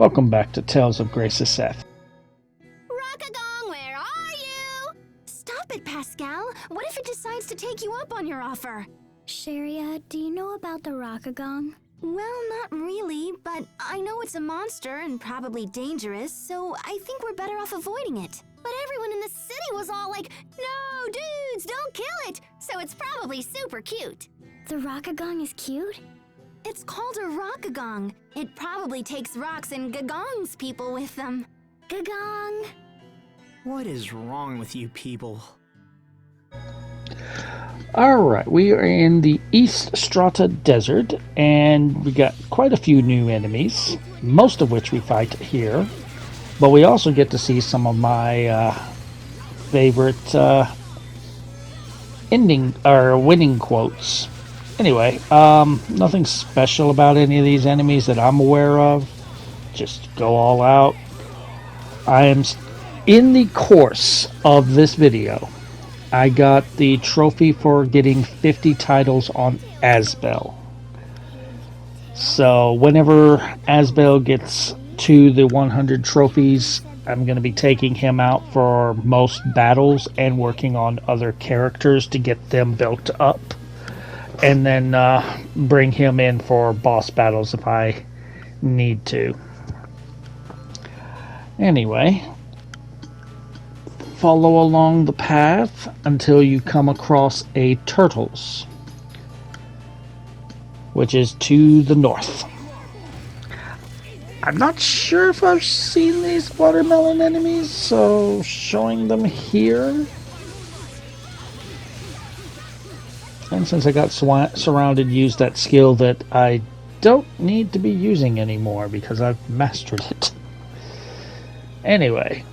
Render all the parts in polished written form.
Welcome back to Tales of Grace Seth. Rockagong, where are you? Stop it, Pascal. What if it decides to take you up on your offer? Sharia, do you know about the Rockagong? Well, not really, but I know it's a monster and probably dangerous, so I think we're better off avoiding it. But everyone in the city was all like, no, dudes, don't kill it! So it's probably super cute. The Rockagong is cute? It's called a Rockagong. It probably takes rocks and gagongs people with them. Gagong! What is wrong with you people? Alright, we are in the East Strata Desert, and we got quite a few new enemies, most of which we fight here. But we also get to see some of my favorite winning quotes. Anyway, nothing special about any of these enemies that I'm aware of. Just go all out. I am in the course of this video. I got the trophy for getting 50 titles on Asbel. So whenever Asbel gets to the 100 trophies, I'm going to be taking him out for most battles and working on other characters to get them built up. And then bring him in for boss battles if I need to. Anyway, follow along the path until you come across a turtles, which is to the north. I'm not sure if I've seen these watermelon enemies, so showing them here. And since I got surrounded, use that skill that I don't need to be using anymore because I've mastered it. Anyway,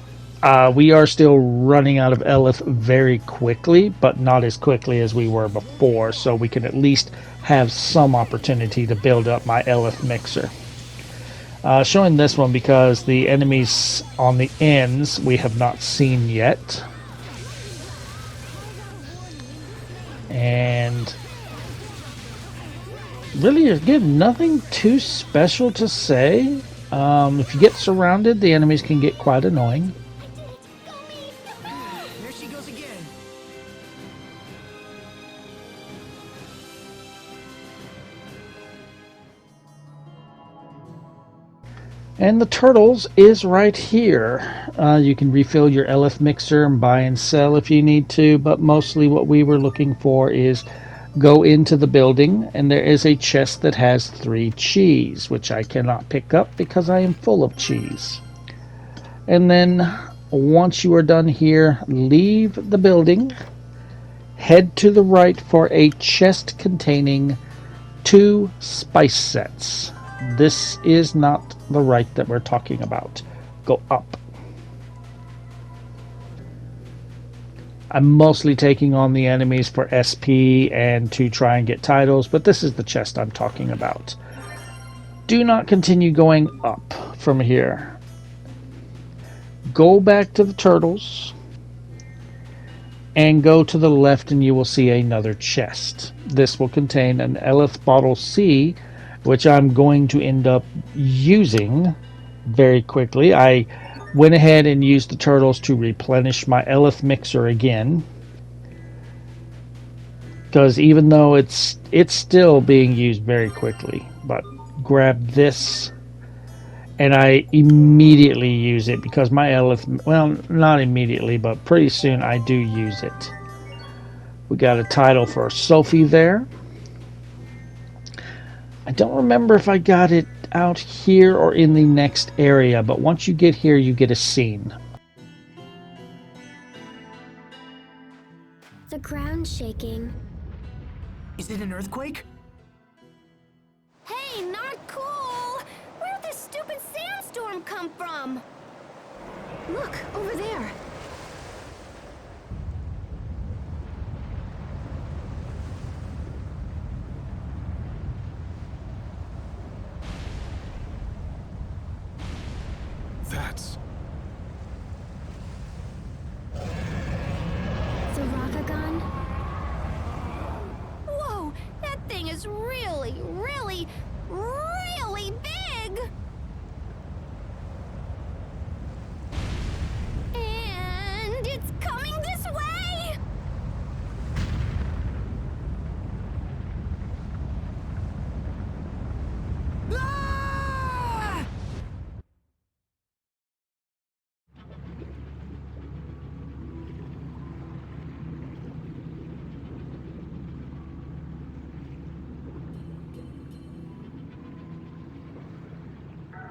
we are still running out of Elith very quickly, but not as quickly as we were before, so we can at least have some opportunity to build up my Elith mixer. Showing this one because the enemies on the ends we have not seen yet. And really, again, nothing too special to say. If you get surrounded, the enemies can get quite annoying. There she goes again. And the turtles is right here. You can refill your Elith mixer and buy and sell if you need to, but mostly what we were looking for is go into the building, and there is a chest that has 3 cheese, which I cannot pick up because I am full of cheese. And then once you are done here, leave the building, head to the right for a chest containing 2 spice sets. This is not the right that we're talking about. Go up. I'm mostly taking on the enemies for SP and to try and get titles, but this is the chest I'm talking about. Do not continue going up from here. Go back to the turtles and go to the left and you will see another chest. This will contain an Elith Bottle C, which I'm going to end up using very quickly. I went ahead and used the turtles to replenish my Elith mixer again, because even though it's still being used very quickly. But grab this and I immediately use it because my Elith, well, not immediately, but pretty soon I do use it. We got a title for Sophie there. I don't remember if I got it out here or in the next area, but once you get here, you get a scene. The ground's shaking. Is it an earthquake? Hey, not cool! Where'd this stupid sandstorm come from? Look, over there. That's... The Rockagong? Whoa, that thing is really, really, really big!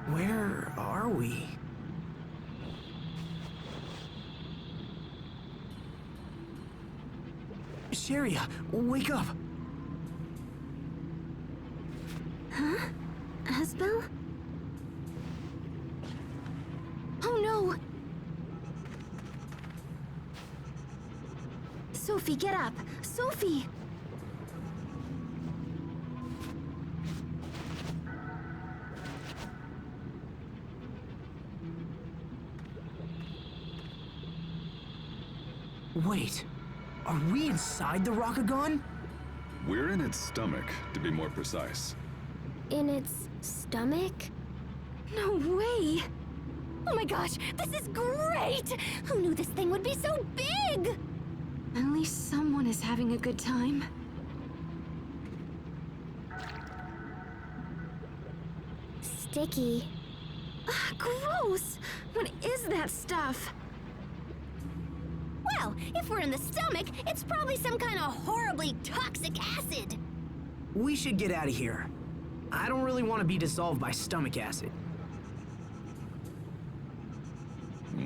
Where are we? Sharia, wake up! Asbel? Oh no! Sophie, get up! Sophie! Wait, are we inside the Rockagong? We're in its stomach, to be more precise. In its stomach? No way! Oh my gosh, this is great! Who knew this thing would be so big? At least someone is having a good time. Sticky. Gross! What is that stuff? Well, if we're in the stomach, it's probably some kind of horribly toxic acid. We should get out of here. I don't really want to be dissolved by stomach acid.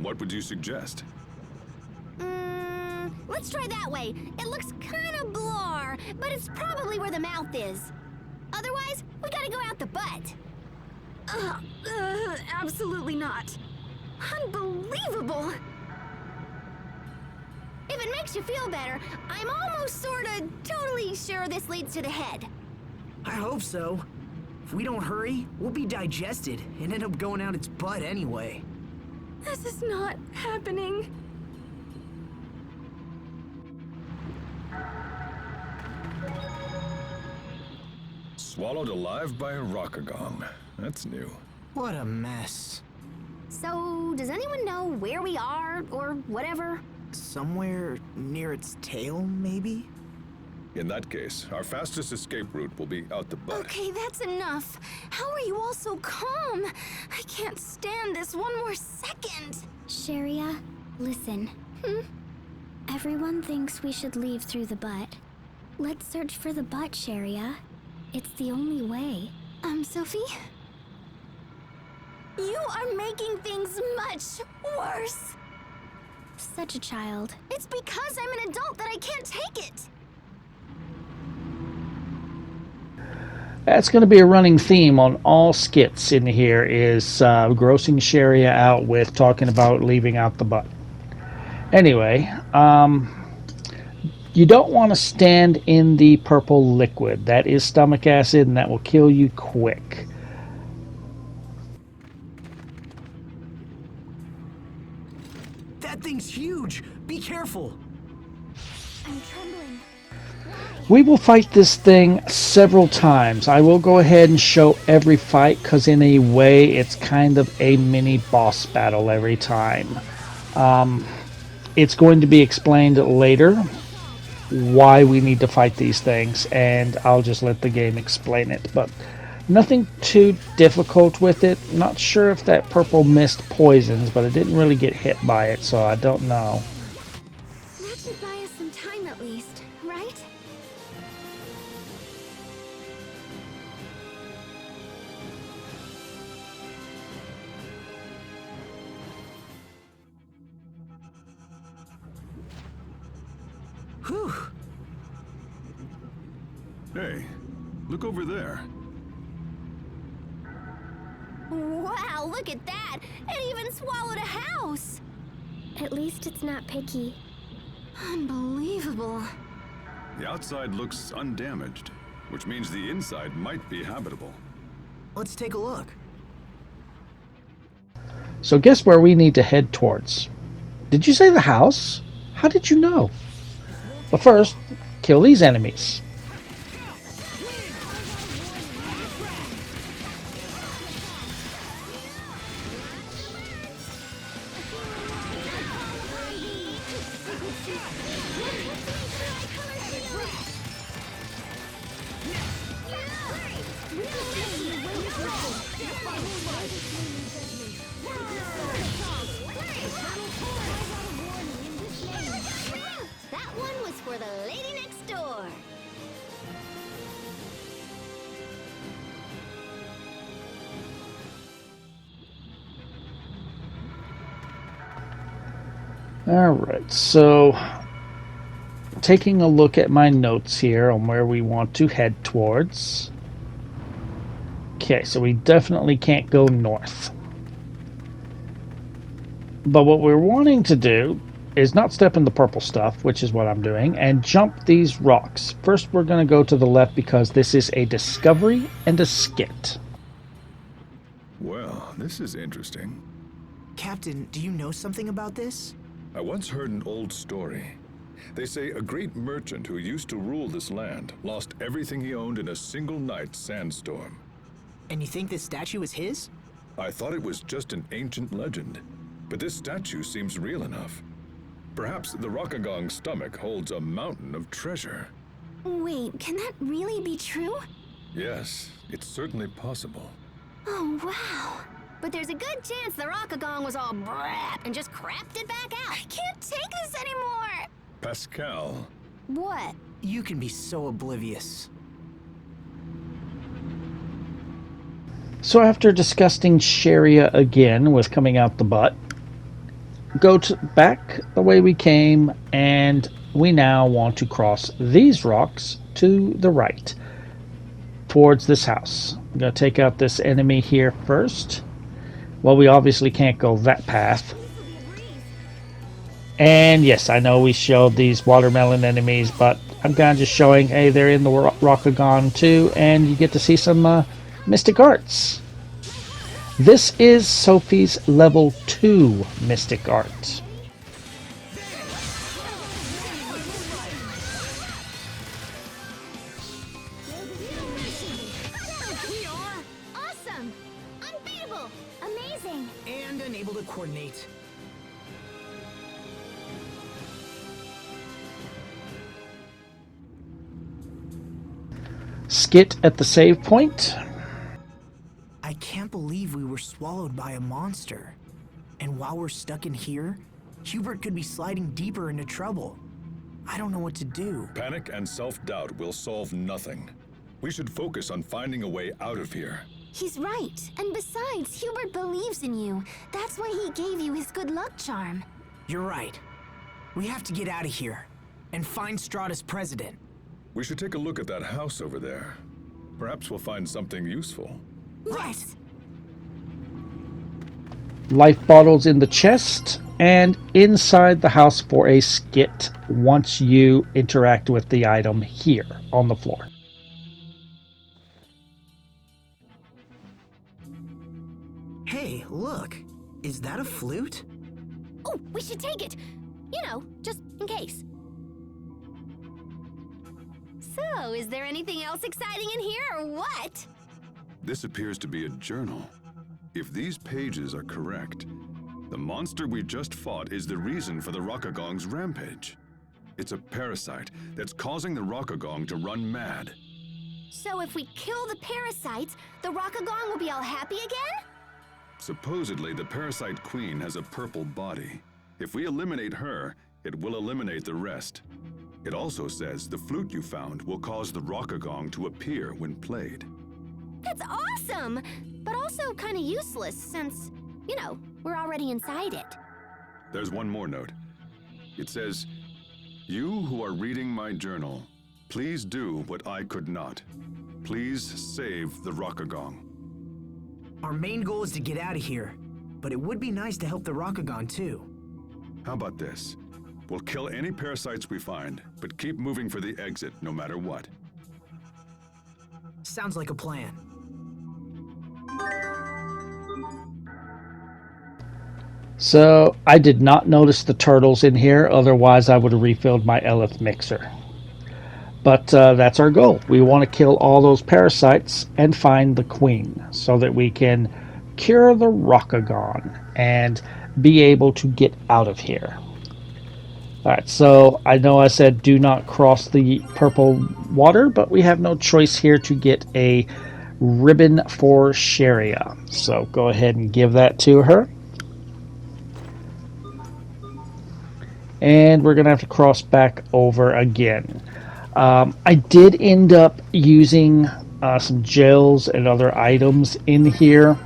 What would you suggest? Let's try that way. It looks kind of blur, but it's probably where the mouth is. Otherwise, we gotta go out the butt. Absolutely not. Unbelievable! If it makes you feel better, I'm almost sorta totally sure this leads to the head. I hope so. If we don't hurry, we'll be digested and end up going out its butt anyway. This is not happening. Swallowed alive by a Rockagong. That's new. What a mess. So, does anyone know where we are, or whatever? Somewhere near its tail, maybe? In that case, our fastest escape route will be out the butt. Okay, that's enough. How are you all so calm? I can't stand this one more second. Sharia, listen. Everyone thinks we should leave through the butt. Let's search for the butt, Sharia. It's the only way. Sophie? You are making things much worse. Such a child. It's because I'm an adult that I can't take it. That's going to be a running theme on all skits in here is grossing Sharia out with talking about leaving out the butt. Anyway, you don't want to stand in the purple liquid. That is stomach acid, and that will kill you quick. That thing's huge! Be careful! I'm trembling. We will fight this thing several times. I will go ahead and show every fight because in a way it's kind of a mini boss battle every time. It's going to be explained later why we need to fight these things, and I'll just let the game explain it. But nothing too difficult with it. Not sure if that purple mist poisons, but I didn't really get hit by it, so I don't know. That should buy us some time at least, right? Whew! Hey, look over there. Wow, look at that! It even swallowed a house! At least it's not picky. Unbelievable. The outside looks undamaged, which means the inside might be habitable. Let's take a look. So guess where we need to head towards? Did you say the house? How did you know? But first, kill these enemies. That one was for the lady next door. Alright, so taking a look at my notes here on where we want to head towards. Okay, so we definitely can't go north. But what we're wanting to do is not step in the purple stuff, which is what I'm doing, and jump these rocks. First, we're going to go to the left because this is a discovery and a skit. Well, this is interesting. Captain, do you know something about this? I once heard an old story. They say a great merchant who used to rule this land lost everything he owned in a single night sandstorm. And you think this statue is his? I thought it was just an ancient legend, but this statue seems real enough. Perhaps the Rockagong's stomach holds a mountain of treasure. Wait, can that really be true? Yes, it's certainly possible. Oh, wow. But there's a good chance the Rockagong was all brat and just crapped it back out. I can't take this anymore. Pascal. What? You can be so oblivious. So after discussing Sharia again with coming out the butt, go back the way we came, and we now want to cross these rocks to the right towards this house. I'm going to take out this enemy here first. Well, we obviously can't go that path. And yes, I know we showed these watermelon enemies, but I'm kind of just showing, hey, they're in the Rockagong too, and you get to see some mystic arts. This is Sophie's level 2 mystic art. Awesome! Unbeatable! Amazing! And unable to coordinate. Skit at the save point. I can't believe we were swallowed by a monster. And while we're stuck in here, Hubert could be sliding deeper into trouble. I don't know what to do. Panic and self-doubt will solve nothing. We should focus on finding a way out of here. He's right. And besides, Hubert believes in you. That's why he gave you his good luck charm. You're right. We have to get out of here and find Strata's president. We should take a look at that house over there. Perhaps we'll find something useful. Yes! Life bottles in the chest, and inside the house for a skit once you interact with the item here on the floor. Hey, look. Is that a flute? Oh, we should take it! You know, just in case. So, is there anything else exciting in here, or what? This appears to be a journal. If these pages are correct, the monster we just fought is the reason for the Rockagong's rampage. It's a parasite that's causing the Rockagong to run mad. So if we kill the parasites, the Rockagong will be all happy again? Supposedly, the parasite queen has a purple body. If we eliminate her, it will eliminate the rest. It also says the flute you found will cause the Rockagong to appear when played. That's awesome! But also kind of useless since, you know, we're already inside it. There's one more note. It says, "You who are reading my journal, please do what I could not. Please save the Rockagong." Our main goal is to get out of here, but it would be nice to help the Rockagong too. How about this? We'll kill any parasites we find, but keep moving for the exit no matter what. Sounds like a plan. So I did not notice the turtles in here, otherwise I would have refilled my Eleth mixer. But that's our goal. We want to kill all those parasites and find the queen so that we can cure the Rockagong and be able to get out of here. Alright, so I know I said do not cross the purple water, but we have no choice here to get a ribbon for Sharia. So go ahead and give that to her. And we're going to have to cross back over again. I did end up using some gels and other items in here.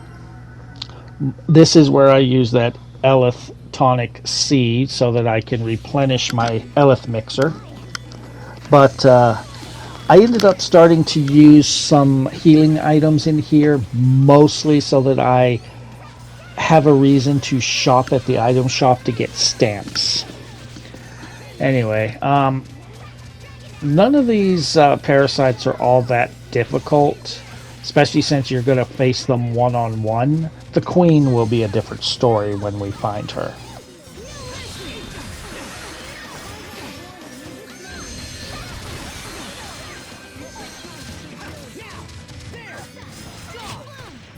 This is where I use that Eleth tonic C so that I can replenish my Eleth mixer. But I ended up starting to use some healing items in here, mostly so that I have a reason to shop at the item shop to get stamps. Anyway, none of these parasites are all that difficult, especially since you're going to face them one-on-one. The queen will be a different story when we find her.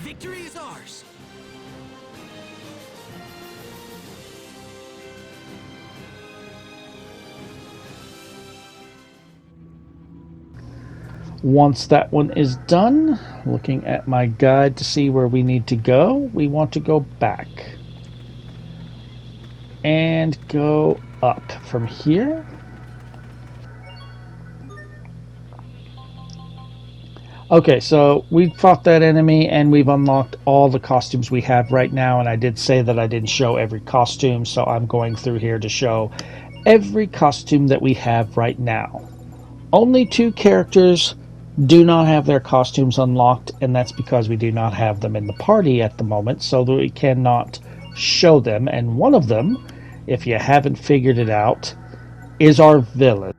Victory is ours. Once that one is done, looking at my guide to see where we need to go, we want to go back and go up from here. Okay, so we fought that enemy and we've unlocked all the costumes we have right now, and I did say that I didn't show every costume, so I'm going through here to show every costume that we have right now. Only 2 characters do not have their costumes unlocked, and that's because we do not have them in the party at the moment, so that we cannot show them. And one of them, if you haven't figured it out, is our villain.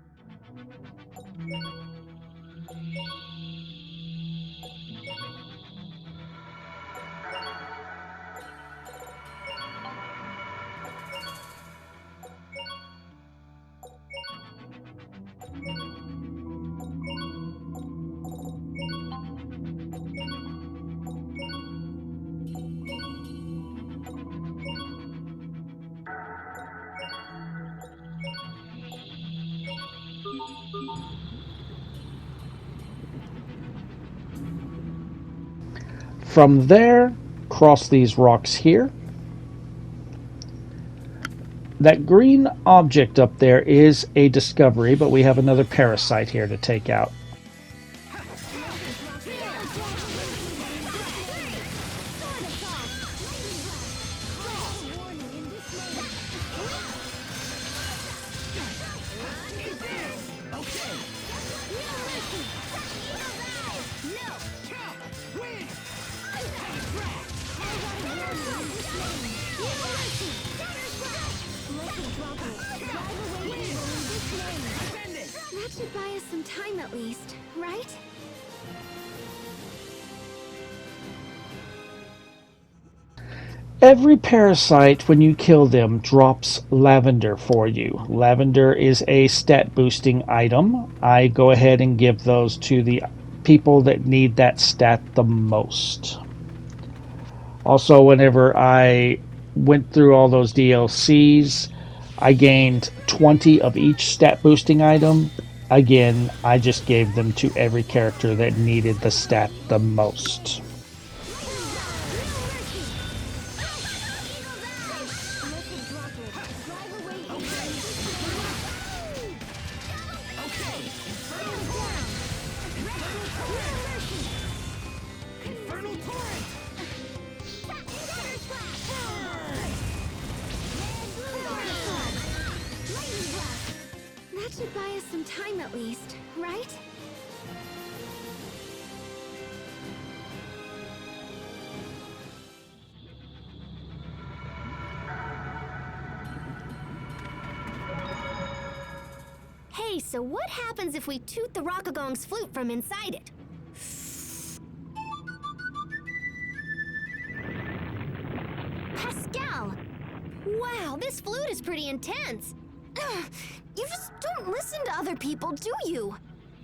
From there, cross these rocks here. That green object up there is a discovery, but we have another parasite here to take out. That should buy us some time at least, right? Every parasite, when you kill them, drops lavender for you. Lavender is a stat boosting item. I go ahead and give those to the people that need that stat the most. Also, whenever I went through all those DLCs, I gained 20 of each stat boosting item. Again, I just gave them to every character that needed the stat the most. That should buy us some time at least, right? Hey, so what happens if we toot the Rockagong's flute from inside it? Pascal! Wow, this flute is pretty intense. Ugh, you just don't listen to other people, do you?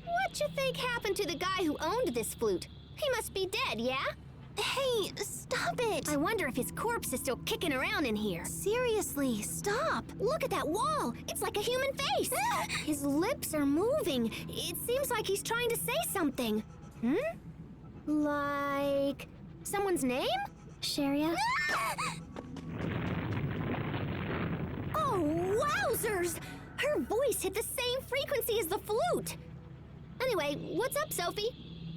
What you think happened to the guy who owned this flute? He must be dead, yeah? Hey, stop it! I wonder if his corpse is still kicking around in here. Seriously, stop! Look at that wall! It's like a human face! His lips are moving. It seems like he's trying to say something. Like... someone's name? Sharia? Oh, wowzers! Her voice hit the same frequency as the flute! Anyway, what's up, Sophie?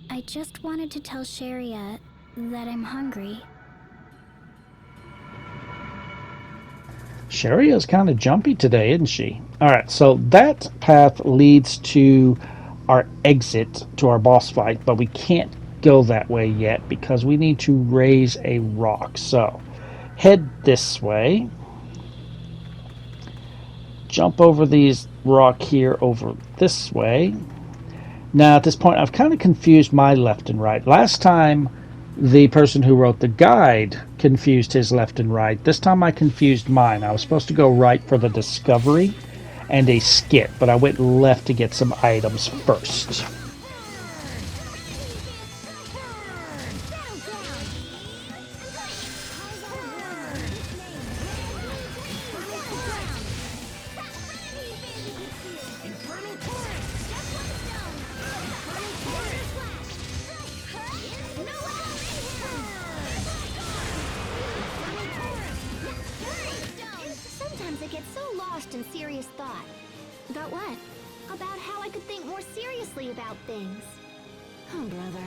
I just wanted to tell Sharia that I'm hungry. Sharia's kind of jumpy today, isn't she? Alright, so that path leads to our exit to our boss fight, but we can't go that way yet because we need to raise a rock. So, head this way. Jump over these rock here over this way. Now, at this point, I've kind of confused my left and right. Last time, the person who wrote the guide confused his left and right. This time I confused mine. I was supposed to go right for the discovery and a skit, but I went left to get some items first. Sometimes I get so lost in serious thought. About what? About how I could think more seriously about things. Oh, brother.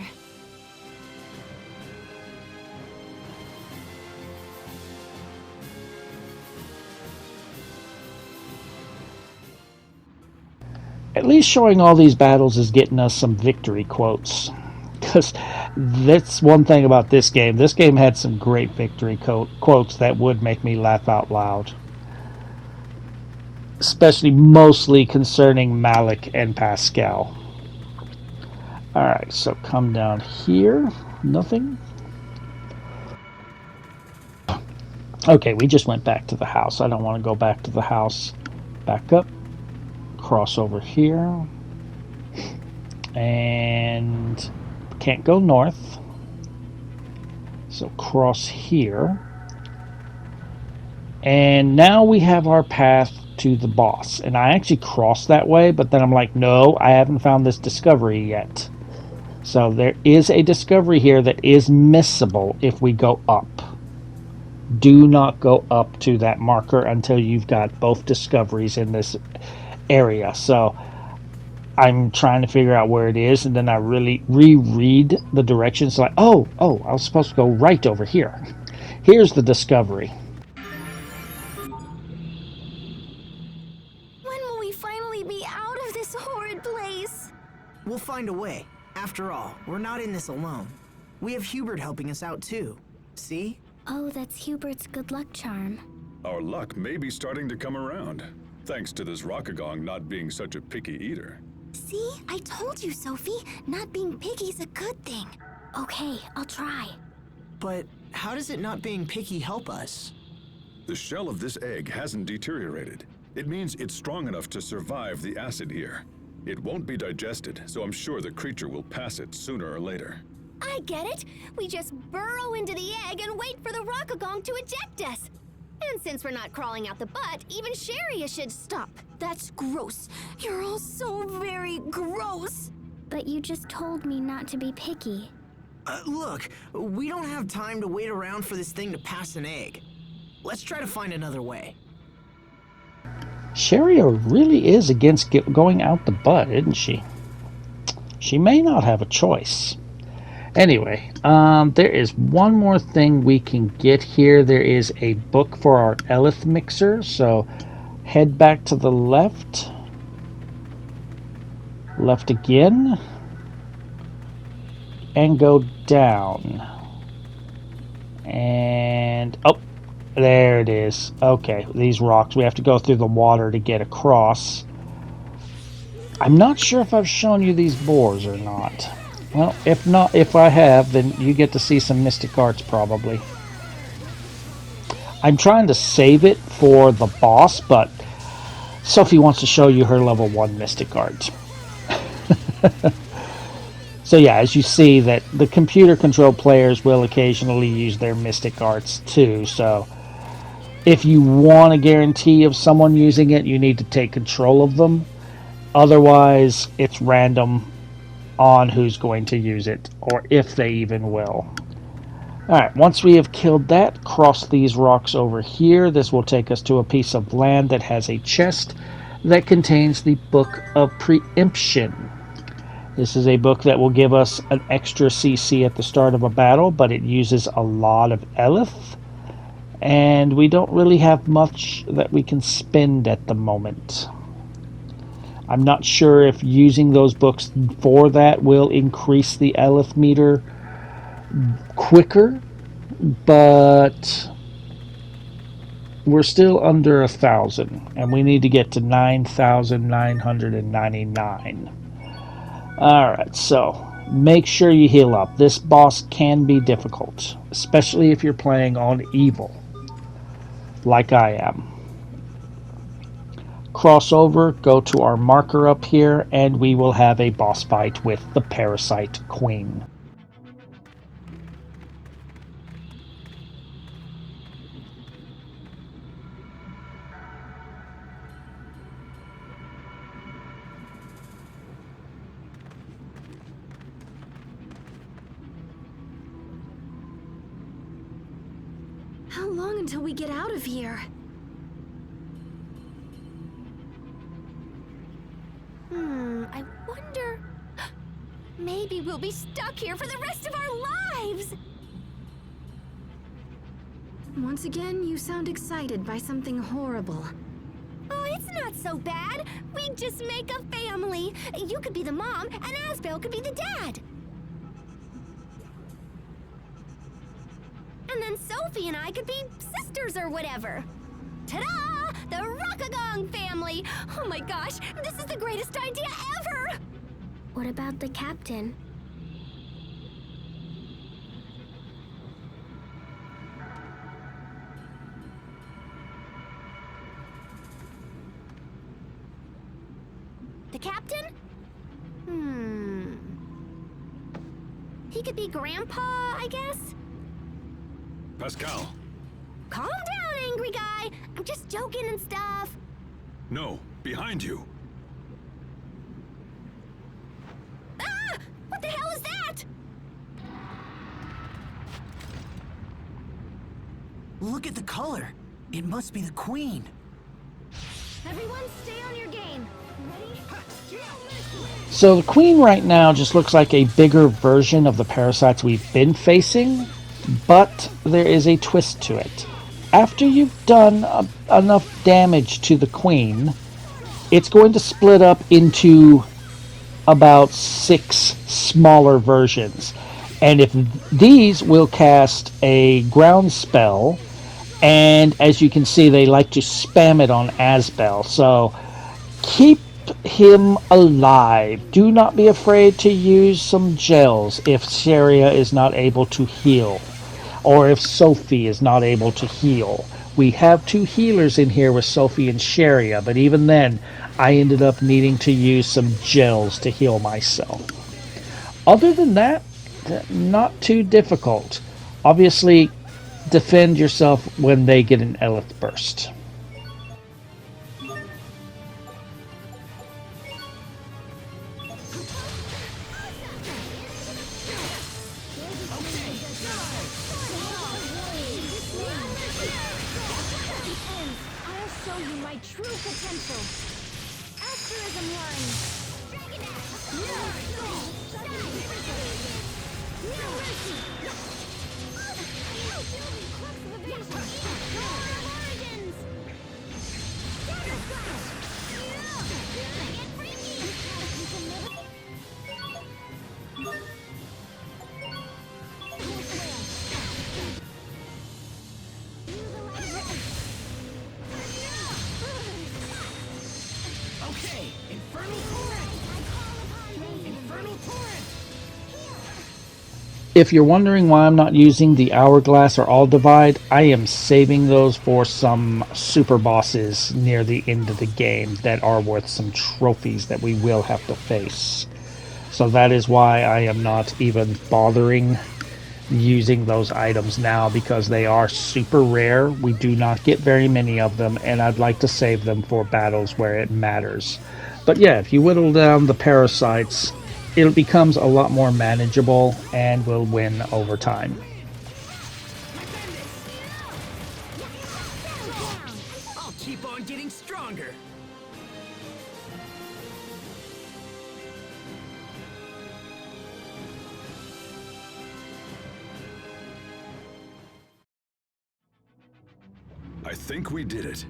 At least showing all these battles is getting us some victory quotes. Because that's one thing about this game. This game had some great victory quotes that would make me laugh out loud. Especially mostly concerning Malik and Pascal. Alright, so come down here. Nothing. Okay, we just went back to the house. I don't want to go back to the house. Back up. Cross over here. And can't go north. So cross here. And now we have our path to the boss. And I actually crossed that way, but then I'm like, no, I haven't found this discovery yet. So there is a discovery here that is missable if we go up. Do not go up to that marker until you've got both discoveries in this area. So I'm trying to figure out where it is, and then I really reread the directions like, oh, I was supposed to go right over here. Here's the discovery. When will we finally be out of this horrid place? We'll find a way. After all, we're not in this alone. We have Hubert helping us out too. See? Oh, that's Hubert's good luck charm. Our luck may be starting to come around, thanks to this Rockagong not being such a picky eater. See? I told you, Sophie. Not being picky's a good thing. Okay, I'll try. But how does it not being picky help us? The shell of this egg hasn't deteriorated. It means it's strong enough to survive the acid here. It won't be digested, so I'm sure the creature will pass it sooner or later. I get it. We just burrow into the egg and wait for the Rockagong to eject us. And since we're not crawling out the butt, even Sharia should stop. That's gross. You're all so very gross. But you just told me not to be picky. Look, we don't have time to wait around for this thing to pass an egg. Let's try to find another way. Sharia really is against going out the butt, isn't she? She may not have a choice. Anyway, there is one more thing we can get here. There is a book for our Elith mixer, so head back to the left. Left again. And go down. And, oh, there it is. Okay, these rocks. We have to go through the water to get across. I'm not sure if I've shown you these boars or not. Well, if not, if I have, then you get to see some Mystic Arts probably. I'm trying to save it for the boss, but Sophie wants to show you her level 1 Mystic Arts. So yeah, as you see that the computer controlled players will occasionally use their Mystic Arts too, so if you want a guarantee of someone using it, you need to take control of them. Otherwise, it's random on who's going to use it, or if they even will. Alright, once we have killed that, cross these rocks over here. This will take us to a piece of land that has a chest that contains the Book of Preemption. This is a book that will give us an extra CC at the start of a battle, but it uses a lot of Elith. And we don't really have much that we can spend at the moment. I'm not sure if using those books for that will increase the Elith meter quicker, but we're still under 1,000, and we need to get to 9,999. Alright, so make sure you heal up. This boss can be difficult, especially if you're playing on evil, like I am. Cross over, go to our marker up here, and we will have a boss fight with the Parasite Queen. How long until we get out of here? I wonder... Maybe we'll be stuck here for the rest of our lives! Once again, you sound excited by something horrible. Oh, it's not so bad. We just make a family. You could be the mom, and Asbel could be the dad. And then Sophie and I could be sisters or whatever. Ta-da! The Rockagong family! Oh my gosh, this is the greatest idea ever! What about the captain? The captain? He could be Grandpa, I guess? Pascal. Calm down, angry guy. I'm just joking and stuff. No, behind you. Ah! What the hell is that? Look at the color. It must be the queen. Everyone stay on your game. Ready? So the queen right now just looks like a bigger version of the parasites we've been facing, but there is a twist to it. After you've done enough damage to the queen, it's going to split up into about 6 smaller versions. And if these will cast a ground spell, and as you can see, they like to spam it on Asbel. So keep him alive. Do not be afraid to use some gels if Sharia is not able to heal, or if Sophie is not able to heal. We have 2 healers in here with Sophie and Sharia, but even then, I ended up needing to use some gels to heal myself. Other than that, not too difficult. Obviously, defend yourself when they get an Elith burst. I'll show you my true potential. Asterism line. Okay, Infernal Torrent! Infernal Torrent! If you're wondering why I'm not using the Hourglass or All Divide, I am saving those for some super bosses near the end of the game that are worth some trophies that we will have to face. So that is why I am not even bothering using those items now, because they are super rare. We do not get very many of them, and I'd like to save them for battles where it matters. But yeah, if you whittle down the parasites, it becomes a lot more manageable and will win over time. I'll keep on getting stronger. I think we did it.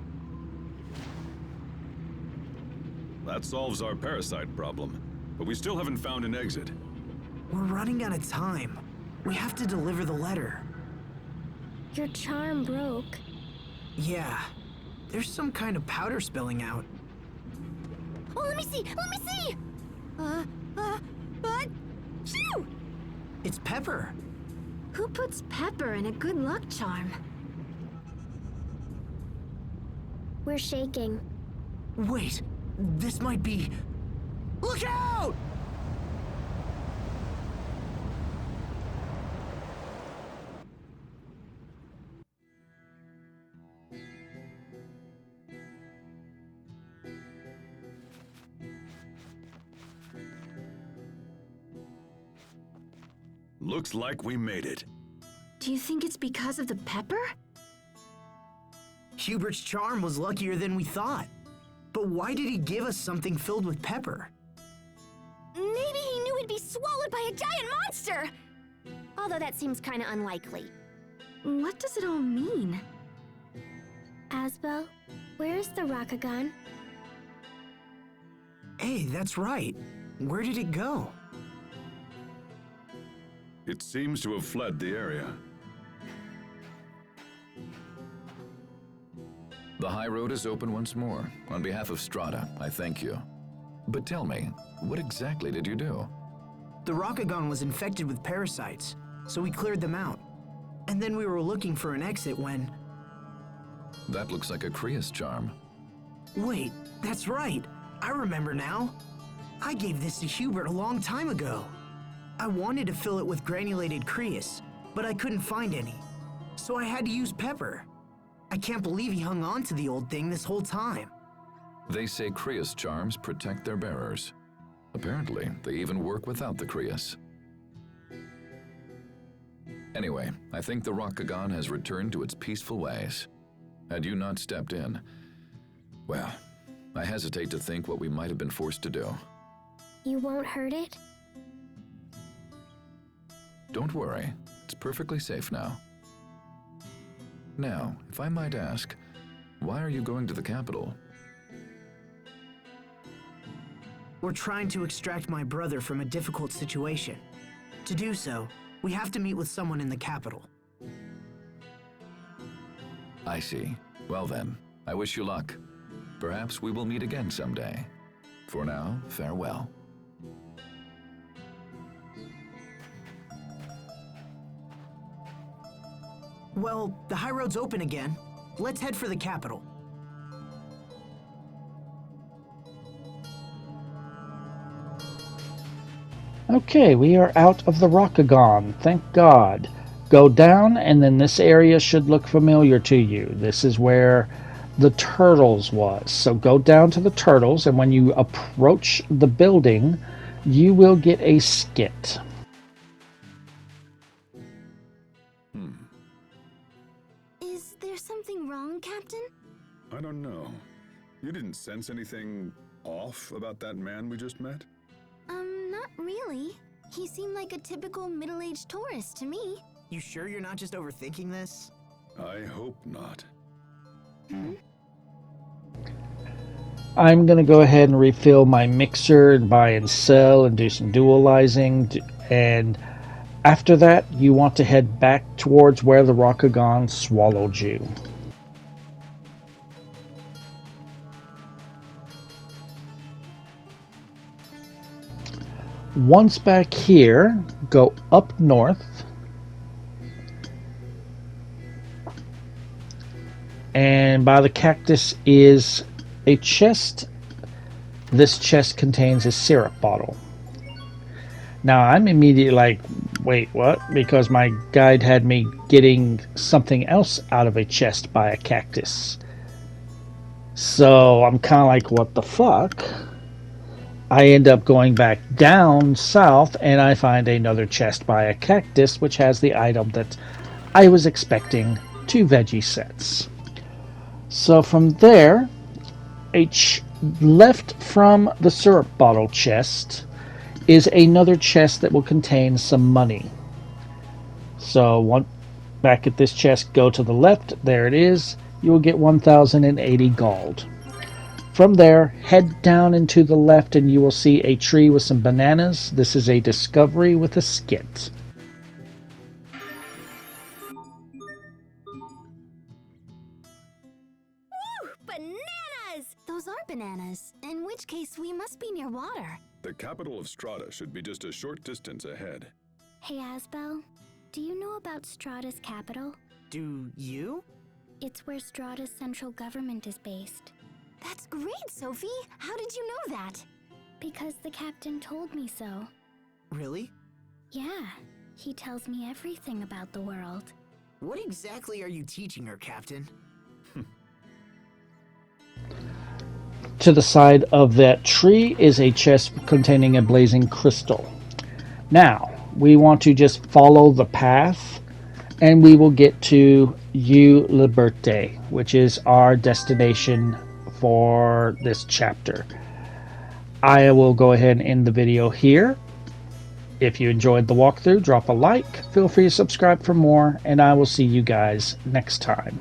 That solves our parasite problem, but we still haven't found an exit. We're running out of time. We have to deliver the letter. Your charm broke. Yeah, there's some kind of powder spilling out. Oh, let me see! Let me see! But... Phew! It's Pepper. Who puts pepper in a good luck charm? We're shaking. Wait, this might be... Look out! Looks like we made it. Do you think it's because of the pepper? Hubert's charm was luckier than we thought. But why did he give us something filled with pepper? Maybe he knew he'd be swallowed by a giant monster! Although that seems kinda unlikely. What does it all mean? Asbel, where's the Rockagong? Hey, that's right. Where did it go? It seems to have fled the area. The high road is open once more. On behalf of Strata, I thank you. But tell me, what exactly did you do? The Rockagong was infected with parasites, so we cleared them out. And then we were looking for an exit when... That looks like a Creus charm. Wait, that's right. I remember now. I gave this to Hubert a long time ago. I wanted to fill it with granulated Creus, but I couldn't find any. So I had to use pepper. I can't believe he hung on to the old thing this whole time. They say Creus charms protect their bearers. Apparently, they even work without the Creus. Anyway, I think the Rockagong has returned to its peaceful ways. Had you not stepped in, well, I hesitate to think what we might have been forced to do. You won't hurt it? Don't worry, it's perfectly safe now. Now, if I might ask, why are you going to the capital? We're trying to extract my brother from a difficult situation. To do so, we have to meet with someone in the capital. I see. Well then, I wish you luck. Perhaps we will meet again someday. For now, farewell. Well, the high road's open again. Let's head for the capital. Okay, we are out of the Rockagong, thank God. Go down, and then this area should look familiar to you. This is where the turtles was. So go down to the turtles, and when you approach the building, you will get a skit. Is there something wrong, Captain? I don't know. You didn't sense anything off about that man we just met? Not really. He seemed like a typical middle-aged tourist to me. You sure you're not just overthinking this? I hope not. I'm going to go ahead and refill my mixer and buy and sell and do some dualizing. And after that, you want to head back towards where the Rockagong swallowed you. Once back here, go up north. And by the cactus is a chest. This chest contains a syrup bottle. Now I'm immediately like, wait, what? Because my guide had me getting something else out of a chest by a cactus. So I'm kind of like, what the fuck? I end up going back down south and I find another chest by a cactus which has the item that I was expecting, 2 veggie sets. So from there, left from the syrup bottle chest is another chest that will contain some money. So back at this chest, go to the left, there it is, you will get 1,080 gold. From there, head down and to the left and you will see a tree with some bananas. This is a discovery with a skit. Bananas! Those are bananas, in which case we must be near water. The capital of Strata should be just a short distance ahead. Hey, Asbel, do you know about Strata's capital? Do you? It's where Strata's central government is based. That's great, Sophie! How did you know that? Because the captain told me so. Really? Yeah, he tells me everything about the world. What exactly are you teaching her, Captain? To the side of that tree is a chest containing a blazing crystal. Now, we want to just follow the path and we will get to U Liberte, which is our destination for this chapter. I will go ahead and end the video here. If you enjoyed the walkthrough, drop a like, feel free to subscribe for more, and I will see you guys next time.